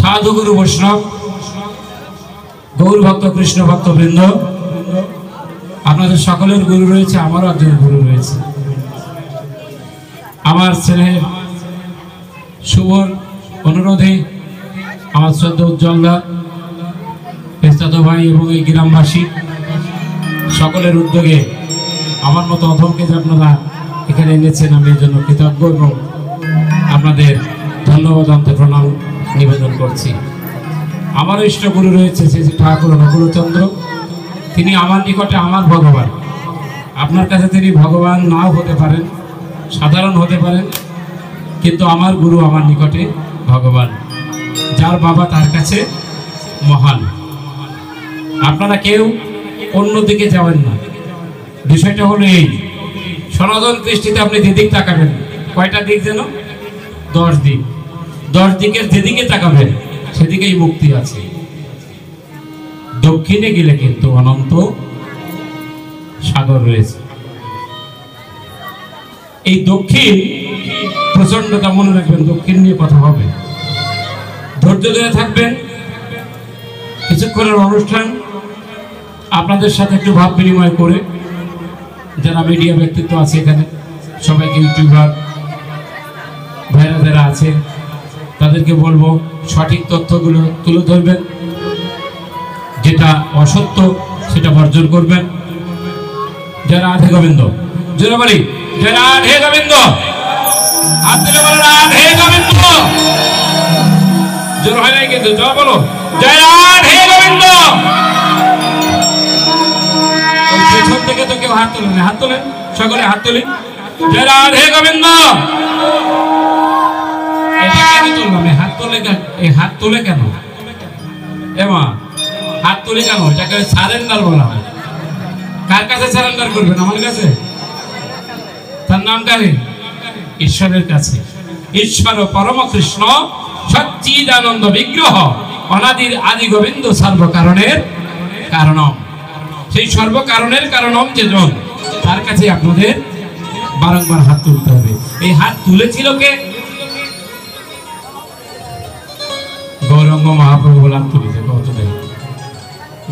সাধুগুরু বৈষ্ণব, গৌর ভক্ত, কৃষ্ণ ভক্ত বৃন্দ, আপনাদের সকলের গুরু রয়েছে, আমারও একজন গুরু রয়েছে। আমার ছেলের শুভর অনুরোধে আমার শ্রদ্ধা উজ্জ্বলদা, পেস্তাতো ভাই এবং এই গ্রামবাসী সকলের উদ্যোগে আমার মতো অধমকে যে আপনারা এখানে এনেছেন, আমি এই জন্য কৃতজ্ঞ এবং আপনাদের ধন্যবাদ অন্ত প্রণাম নিবেদন করছি। আমারও ইষ্টগুরু রয়েছে শ্রী শ্রী ঠাকুর অনুকূলচন্দ্র, তিনি আমার নিকটে আমার ভগবান। আপনার কাছে তিনি ভগবান নাও হতে পারেন, সাধারণ হতে পারেন, কিন্তু আমার গুরু আমার নিকটে ভগবান। যার বাবা তার কাছে মহান। আপনারা কেউ অন্যদিকে যাবেন না। বিষয়টা হলো এই, সনাতন দৃষ্টিতে আপনি যেদিক তাকাবেন, কয়টা দিক যেন? 10 দিক। 10 দিকের যেদিকে তাকাবেন সেদিকেই মুক্তি আছে। দক্ষিণে গেলে কিন্তু অনন্ত সাগর রয়েছে। এই দক্ষিণ প্রচন্ডতা মনে রাখবেন, দক্ষিণ নিয়ে কথা হবে। ধৈর্য ধরে থাকবেন। কিছুক্ষণের অনুষ্ঠান আপনাদের সাথে একটু ভাব বিনিময় করে, যারা মিডিয়া ব্যক্তিত্ব আছে এখানে, সবাইকে ইউটিউবার ভাইরা যারা আছে তাদেরকে বলবো সঠিক তথ্যগুলো তুলে ধরবেন, যেটা অসত্য সেটা বর্জন করবেন। জয় রাধে গোবিন্দ, জোরে বলি জয় রাধে গোবিন্দ, হাত তুলে বলো রাধে গোবিন্দ। জোর হয় নাই কিন্তু, জয় বলো জয় রাধে গোবিন্দ। পেছন থেকে তো কেউ হাত তোলেন, হাত তোলেন, সকলে হাত তুলি, জয় রাধে গোবিন্দ। এটা কেন তুললাম? হাত তোলে, এই হাত তোলে কেন? এমা হাত তুলি কেন? এটাকে সারেন্ডার বলা হয়। কার কাছে সারেন্ডার করবেন? আমার কাছে। তার নাম কারে? ঈশ্বরের কাছে। ঈশ্বর পরম কৃষ্ণ সচ্চিদানন্দ বিগ্রহ অনাদির আদি গোবিন্দ সর্বকারণের কারণম। সেই সর্বকারণের কারণম যেজন, তার কাছে আপনাদের বারংবার হাত তুলতে হবে। এই হাত তুলেছিল কে? গৌরাঙ্গ মহাপ্রভু বলে হাত তুলেছে।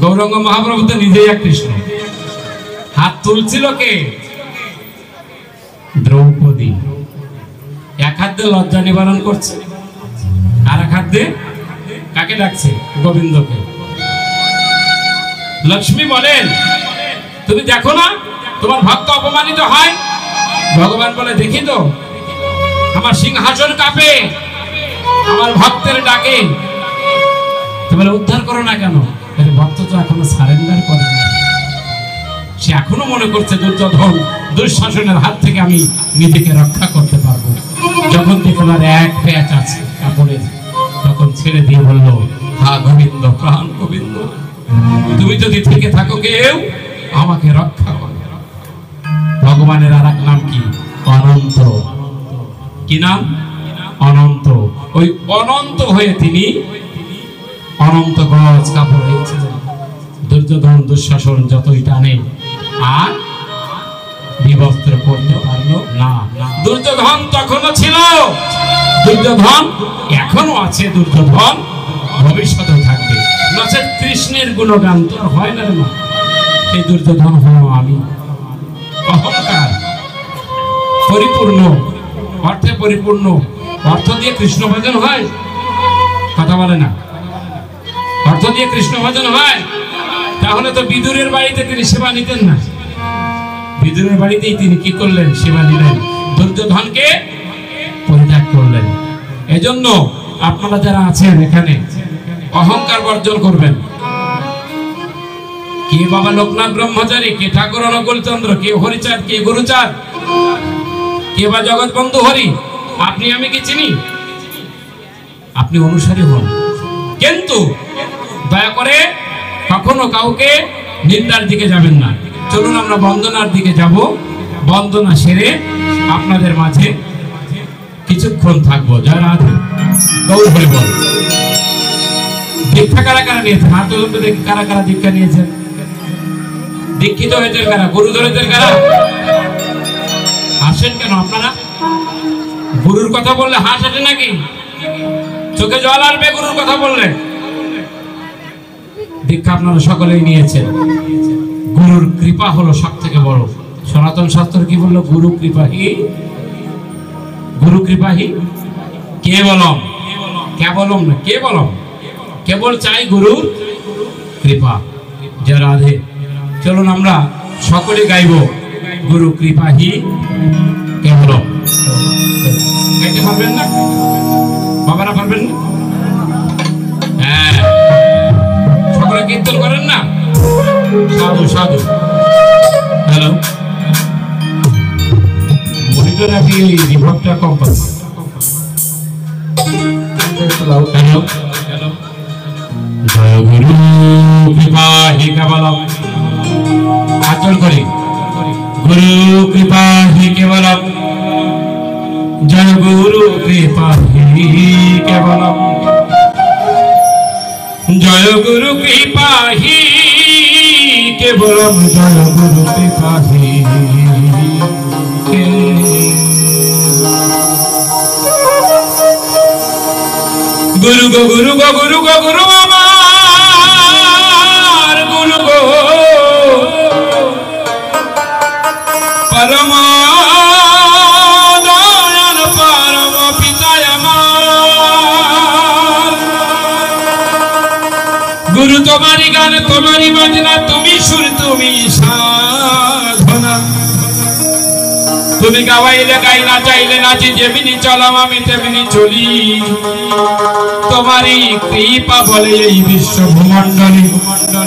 গৌরাঙ্গ মহাপ্রভু তো নিজেই এক কৃষ্ণ। হাত তুলছিল কে? দ্রৌপদী। এক হাত দিয়ে লজ্জা নিবারণ করছে, আর এক হাত দিয়ে কাকে ডাকছে? গোবিন্দকে। লক্ষ্মী বলেন, তুমি দেখো না তোমার ভক্ত অপমানিত হয়? ভগবান বলে, দেখি তো, আমার সিংহাসন কাঁপে আমার ভক্তের ডাকে। তুমি উদ্ধার করো না কেন? ভক্ত তো এখনো সারেন্ডার করে না। সে এখনো মনে করছে দুর্যোধন দুঃশাসনের হাত থেকে আমি নিজেকে রক্ষা করতে পারবো। যখন তোমার এক প্যাচ আছে কাপড়ের, তখন ছেড়ে দিয়ে বলল, হা গোবিন্দ, প্রাণ গোবিন্দ, তুমি যদি থেকে থাকো কেউ আমাকে রক্ষা করো। ভগবানের আর এক নাম কি? অনন্ত। কি নাম? অনন্ত। ওই অনন্ত হয়ে তিনি অনন্ত গজ কাপড় হয়েছিলেন। দুর্যোধন দুঃশাসন যতই টানে আর বিবস্ত্র করতে পারলো না। দুর্যোধন তখনও ছিল, দুর্যোধন এখনো আছে, দুর্যোধন ভবিষ্যতেও থাকবে। নচেৎ কৃষ্ণের গুণগান তো হয় না রে মা। সেই দুর্যোধন হলো আমি। অহংকার পরিপূর্ণ, অর্থে পরিপূর্ণ। অর্থ দিয়ে কৃষ্ণ ভজন হয়? কথা বলে না। অর্থ দিয়ে কৃষ্ণ ভজন হয়? তাহলে তো বিদুরের বাড়িতে তিনি সেবা নিতেন না। বিদুরের বাড়িতেই তিনি কি করলেন? সেবা নিলেন। দুর্যোধনকে পরিত্যাগ করলেন। এজন্য আপনারা যারা আছেন এখানে, অহংকার বর্জন করবেন। কে বাবা লোকনাথ ব্রহ্মচারী, কে ঠাকুর অনুকূলচন্দ্র, কে হরিচাঁদ, কে গুরুচাঁদ, কে বা জগৎ বন্ধু হরি, আপনি আমি কি চিনি? আপনি অনুসারী হন, কিন্তু দয়া করে কখনো কাউকে নিন্দার দিকে যাবেন না। চলুন আমরা বন্দনার দিকে যাব। বন্দনা সেরে আপনাদের মাঝে কিছুক্ষণ থাকবো। জয় রাধে, গৌর হরি বল। দীক্ষা কারা কারা নিয়েছেন? হাত তুলুন তো দেখি, কারা কারা দীক্ষা নিয়েছেন? দীক্ষিত হয়েছেন কারা? গুরু ধরেছেন কারা? হাসেন কেন আপনারা? গুরুর কথা বললে হাস আসে নাকি? চোখে জল আসবে গুরুর কথা বললে। দীক্ষা আপনারা সকলেই নিয়েছেন। গুরুর কৃপা হলো সব থেকে বড়। সনাতন শাস্ত্র কি বললো? গুরু কৃপাহি, গুরু কৃপাহি কেবলম, কেবলম না কেবলম, কেবল চাই গুরুর কৃপা। জয় রাধে। চলুন আমরা সকলে গাইব গুরু কৃপাহি কেবলম। গাইতে পারবেন না বাবারা? পারবেন না? হ্যাঁ, সকলে কীর্তন করেন না? সাধু সাধু। হ্যালো, মনিটর নাকি রিভার্বটা কম পাচ্ছে? Hello hello. জয় গুরু কৃপাহি কেবলম। আচল করি গুরু কৃপাহি কেবলম, জয় গুরু কৃপাহি কেবলম, জয় গুরু কৃপাহি কেবলম, জয় গুরু কৃপাহি গুরু গো গুরু গো গুরু গো গুরু আমার গুরু গো পরম দয়াল পরম পিতা আমার। গুরু তোমারি গান তোমারি বাজনা, তুমি সুর তুমি সাধনা, তুমি গাওয়াইলে গাই, না চাইলে নাচি, যেমিনি চলাম আমি তেমনি চলি। তোমারই কৃপা বলে এই বিশ্ব ভূমণ্ডলী,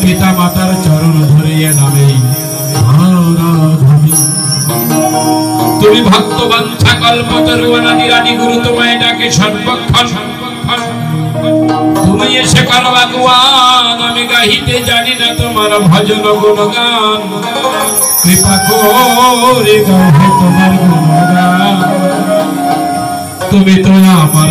পিতা মাতার চরণ ধরিয়ে নামে তুমি ভক্ত বাঞ্ছা কল্পতরু অনাদি রানী। গুরু তোমায় ডাকে সর্বক্ষণ, তুমি এসে করো আগুয়ান। আমি গাহিতে জানি না তোমার ভজন গুণগান, কৃপা করে গাহে তোমার গুণগান। তুমি তো আমার